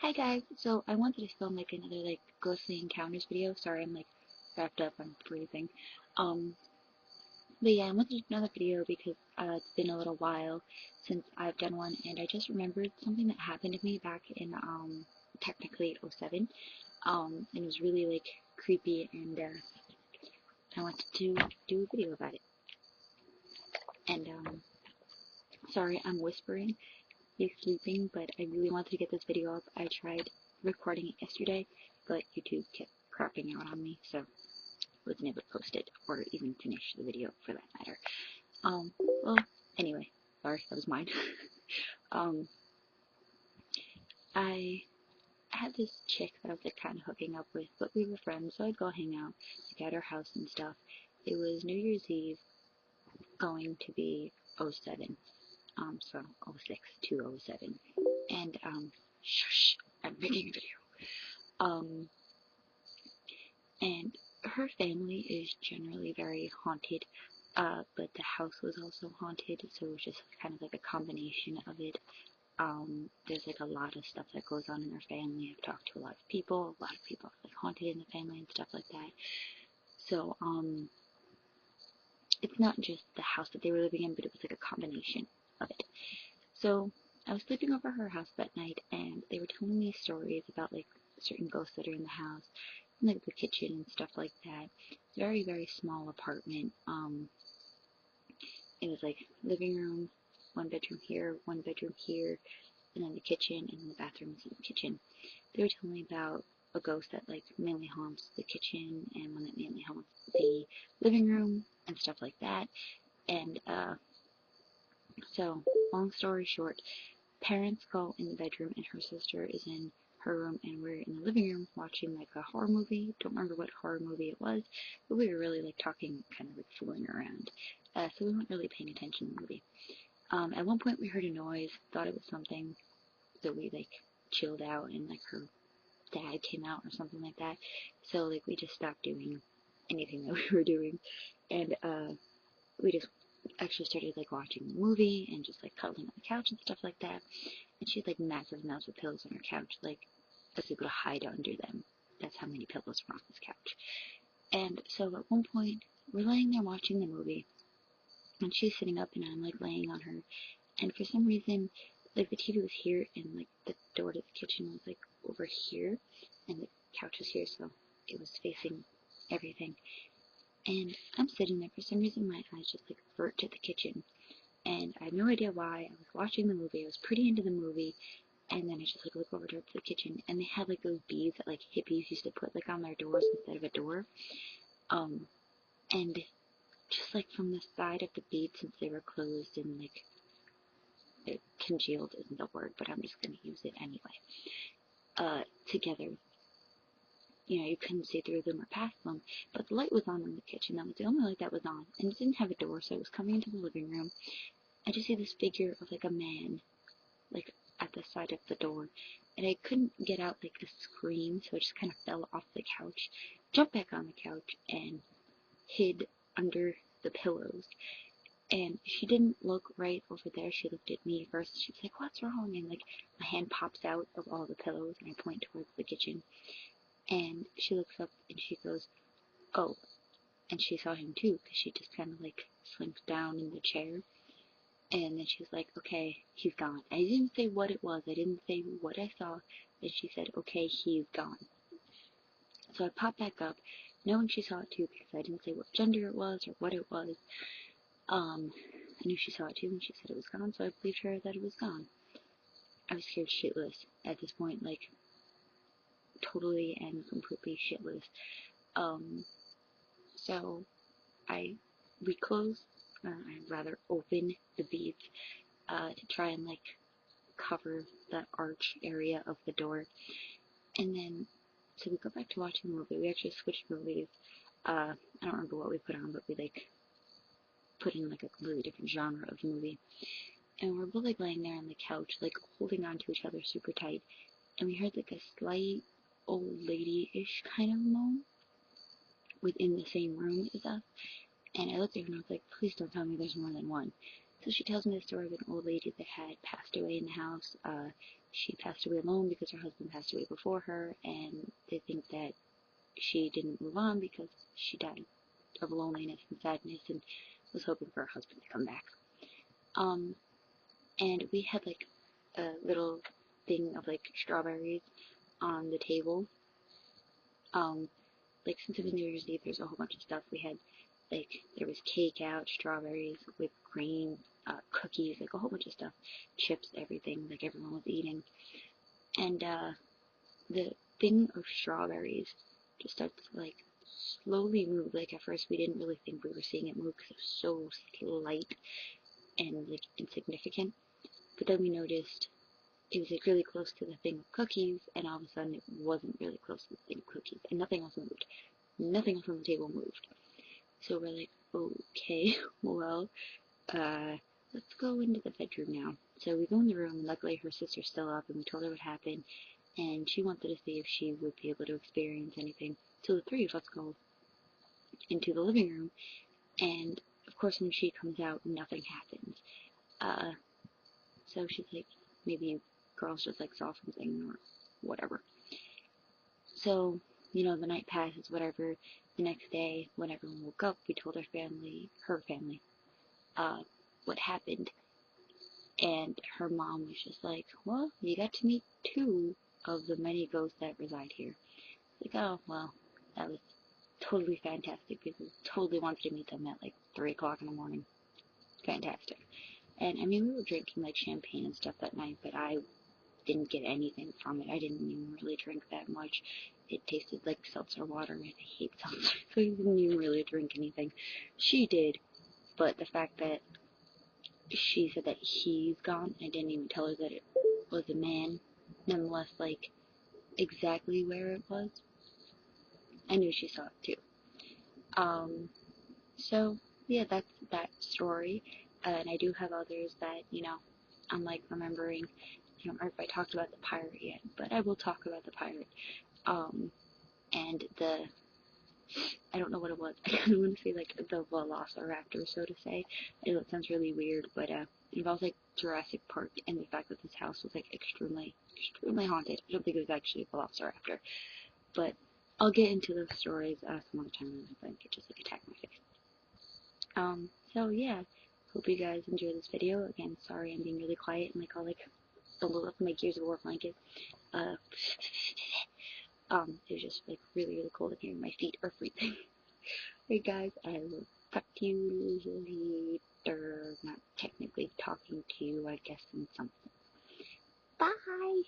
Hi guys, so I wanted to film like another ghostly encounters video. Sorry, I'm like wrapped up, I'm freezing. Um, but yeah, I wanted to do another video because it's been a little while since I've done one, and I just remembered something that happened to me back in technically '07. And it was really like creepy, and I wanted to do a video about it. And sorry, I'm whispering. He's sleeping, but I really wanted to get this video up. I tried recording it yesterday, but YouTube kept crapping out on me, so was never posted or even finish the video for that matter. Well, anyway, sorry, that was mine. um, I had this chick that I was like kind of hooking up with, but we were friends, so I'd go hang out like at her house and stuff. It was New Year's Eve, going to be '07, so '06 to '07, and shush, I'm making a video. Um, and her family is generally very haunted, but the house was also haunted, so it was just kind of like a combination of it. There's like a lot of stuff that goes on in her family. I've talked to a lot of people are like haunted in the family and stuff like that. So, it's not just the house that they were living in, but it was like a combination of it. So, I was sleeping over her house that night, and they were telling me stories about like certain ghosts that are in the house, and, like the kitchen and stuff like that. Very, very small apartment. It was like living room, one bedroom here, and then the kitchen, and then the bathrooms in the kitchen. They were telling me about a ghost that like mainly haunts the kitchen, and one that mainly haunts the living room and stuff like that. And so, long story short, parents go in the bedroom, and her sister is in her room, and we're in the living room watching like a horror movie. Don't remember what horror movie it was, but we were really like talking, kind of like fooling around. So we weren't really paying attention to the movie. At one point we heard a noise, thought it was something, so we like chilled out, and like her dad came out or something like that. So like we just stopped doing anything that we were doing, and we just actually started like watching the movie and just like cuddling on the couch and stuff like that. And she had like massive amounts of pillows on her couch, like as able to hide under them. That's how many pillows were on this couch. And so at one point we're laying there watching the movie, and she's sitting up and I'm like laying on her, and for some reason like the TV was here, and like the door to the kitchen was like over here, and the couch was here, so it was facing everything. And I'm sitting there, for some reason my eyes just like revert to the kitchen, and I have no idea why. I was watching the movie, I was pretty into the movie, and then I just like look over to the kitchen, and they had like those beads that like hippies used to put like on their doors instead of a door. um and just like from the side of the bead, since they were closed and like congealed isn't the word, but I'm just going to use it anyway. Together, you couldn't see through them or past them, but the light was on in the kitchen. That was the only light that was on, and it didn't have a door, so it was coming into the living room. I just see this figure of like a man, like at the side of the door, and I couldn't get out like the scream, so I just kind of fell off the couch, jumped back on the couch, and hid under the pillows. And she didn't look right over there. She looked at me first. She was like, "What's wrong?" And like my hand pops out of all the pillows, and I point towards the kitchen. And she looks up and she goes, "Oh." And she saw him too, because she just kind of like slinked down in the chair. And then she was like, "Okay, he's gone." I didn't say what it was. I didn't say what I saw. And she said, "Okay, he's gone." So I popped back up, knowing she saw it too, because I didn't say what gender it was or what it was. I knew she saw it too, and she said it was gone, so I believed her that it was gone. I was scared shitless at this point, like totally and completely shitless. Um, so I reclosed, or I rather opened the beads to try and like cover the arch area of the door, and then so we go back to watching the movie. We actually switched movies. I don't remember what we put on, but we like put in like a completely different genre of movie. And we're both like laying there on the couch, like holding on to each other super tight. And we heard like a slight old lady-ish kind of moan within the same room as us. And I looked at her and I was like, "Please don't tell me there's more than one." So she tells me the story of an old lady that had passed away in the house. She passed away alone because her husband passed away before her, and they think that she didn't move on because she died of loneliness and sadness and was hoping for her husband to come back. And we had like a little thing of like strawberries on the table. Like since it was New Year's Eve, there's a whole bunch of stuff. We had like, there was cake out, strawberries, whipped cream, cookies, like a whole bunch of stuff, chips, everything, like everyone was eating. And the thing of strawberries just starts to like slowly move. Like at first we didn't really think we were seeing it move because it was so slight and like insignificant. But then we noticed it was like really close to the thing of cookies, and all of a sudden it wasn't really close to the thing of cookies, and nothing else moved. Nothing else on the table moved. So we're like, okay, well, let's go into the bedroom now. So we go in the room, and luckily her sister's still up, and we told her what happened, and she wanted to see if she would be able to experience anything. So the three of us go into the living room, and of course when she comes out, nothing happens. So she's like, maybe girls just like saw something or whatever. So, you know, the night passes, whatever. The next day, when everyone woke up, we told her family, what happened. And her mom was just like, well, you got to meet two of the many ghosts that reside here. Like, oh, well, that was totally fantastic. People totally wanted to meet them at like 3 o'clock in the morning. Fantastic. And I mean, we were drinking like champagne and stuff that night, but I didn't get anything from it. I didn't even really drink that much. It tasted like seltzer water, and I hate seltzer, so I didn't even really drink anything. She did, but the fact that she said that he's gone, I didn't even tell her that it was a man, nonetheless, like, exactly where it was, I knew she saw it too. So, yeah, that's that story, and I do have others that, you know, I'm like remembering. I don't remember if I talked about the pirate yet, but I will talk about the pirate. And I don't know what it was. I kind of want to say like the velociraptor, so to say. I know it sounds really weird, but it involves like Jurassic Park and the fact that this house was like extremely, extremely haunted. I don't think it was actually a velociraptor, but I'll get into those stories some other time. I think it just like attacked my face. So yeah, hope you guys enjoy this video. Again, sorry I'm being really quiet and like all like bundled up in my Gears of War blanket. Uh, it was just like really, really cold in here. My feet are freezing. Hey guys, I will talk to you later. Not technically talking to you, I guess, in something. Bye!